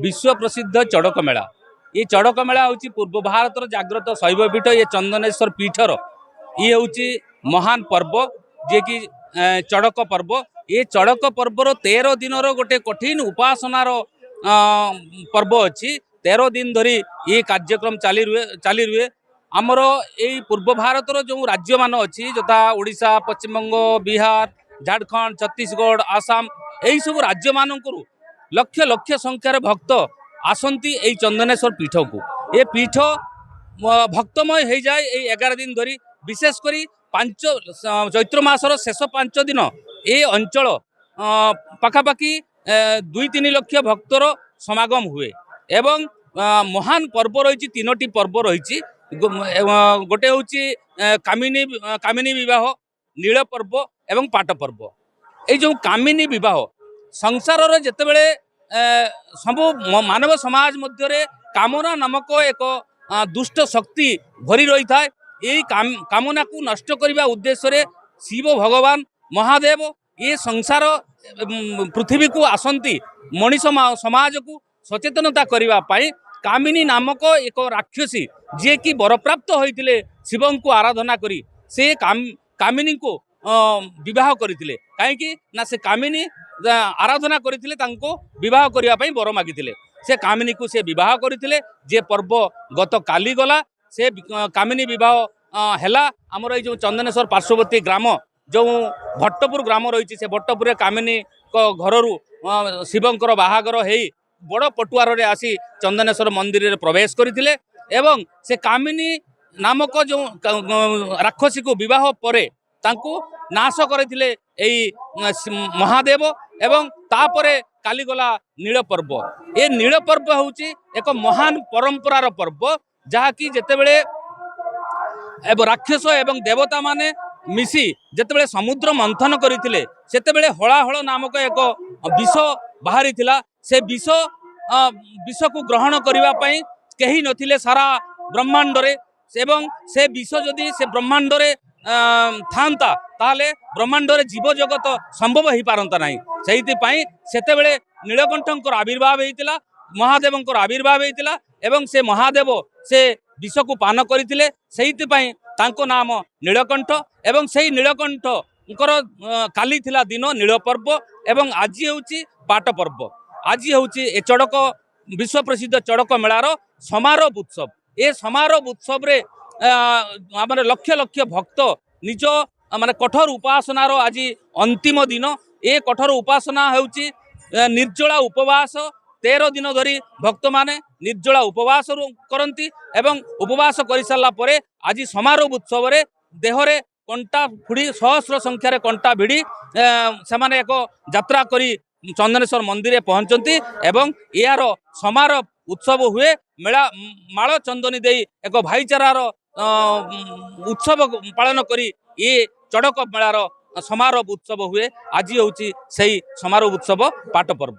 विश्व प्रसिद्ध चड़क मेला। ये चड़क मेला हूँ पूर्व भारत जाग्रत शैवपीठ ये चंदनेश्वर पीठर ये हूँ महान पर्व जे कि चड़क पर्व। ये चड़क पर्वर 13 दिन गोटे कठिन उपासनार पर्व अच्छी। 13 दिन धरी ये कार्यक्रम चाली रुए। आमर यही पूर्व भारत जो राज्य मान अच्छी यथा ओडिशा, पश्चिमबंग, बिहार, झारखंड, छत्तीसगढ़, आसाम यही सब राज्य मानक लक्ष लक्ष संख्यार भक्त आसंती यही चंदनेश्वर पीठ को। ये पीठ भक्तमय हो जाए ये 11 दिन धरी। विशेषकर चैत्र मासर शेष 5 दिन ये अंचल पाखापाखि 2-3 लक्ष भक्तर समागम हुए। एवं महान पर्व रही 3टी पर्व रही। गोटे हूँ कामिनी विवाह, नील पर्व एवं पाट पर्व। ये जो कामिनी विवाह संसार जितेबले सब मानव समाज मध्य कामना नामक एक दुष्ट शक्ति भरी रही था। यही कामना को नष्ट करने उद्देश्य शिव भगवान महादेव ये संसार पृथ्वी को आसंती मनीष समाज को सचेतनता करने कामिनी नामक एक राक्षसी जी की वरप्राप्त होते शिव को आराधना करी से कामिनी को विवाह करते। कहीं ना से कामिनी आराधना करते विवाह करने वर मागिले। से कामिनी को से विवाह करते। जे पर्व गत काली गला से कामिनी विवाह हैला। आमर ये जो चंदनेश्वर पार्श्ववर्ती ग्राम जो भट्टपुर ग्राम रही से भट्टपुर कामिनी घर शिवंकर बाहागर हो बड़ पटुआर आसी चंदनेश्वर मंदिर में प्रवेश करते। एवं से कामिनी नामक जो राक्षसी को विवाह परे तांको नाश करथिले एई महादेव। एवं तापरे कालीगला नील पर्व। ये नील पर्व होउची एक महान परंपरार पर्व जहाँकि जेतेबेले राक्षस एवं देवता माने मिसी जेतेबेले समुद्र मंथन करथिले सेतेबेले हलाहल नामक एक विष बाहरी थिला। से विष को ग्रहण करिवा पई केही नथिले सारा ब्रह्मांड रे। एवं से विष जदि से ब्रह्मांड रे थांता ताले ब्रह्मांड रे जीव जगत संभव हो पारंता नहीं। सेहितिपाई सेतेबेले नीलकंठंकर आविर्भाव होइतिला, महादेवंकर आविर्भाव होइतिला। एवं से महादेव से विष को पान करथिले सेहितिपाई तांको नाम नीलकंठ। एवं सेही नीलकंठकर काली थिला दिन नील पर्व। एवं आज होउची पाट पर्व। आज होउची ए चड़क विश्व प्रसिद्ध चड़क मेलार समारोह उत्सव। ये समारोह उत्सव रे आमर लक्ष लक्ष भक्त निज माने कठोर उपासनार आज अंतिम दिन। ये कठोर उपासना होउची निर्जला उपवास। 13 दिन धरी भक्त माने निर्जला उपवास करती। एवं उपवास कर सारा परे आज समारोह उत्सव रे देहरे कंटा फुड़ी सहस्र संख्यार कंटा भिड़ी से माने एक यात्रा करी चंदनेश्वर मंदिर में पहुंचती। एवं यार समारोह उत्सव हुए। मेला माल चंदनी दे एक भाईचारार उत्सव पालन करी ये चड़क मेलार समारोह उत्सव हुए। आज हूँ से समारोह उत्सव पाट पर्व।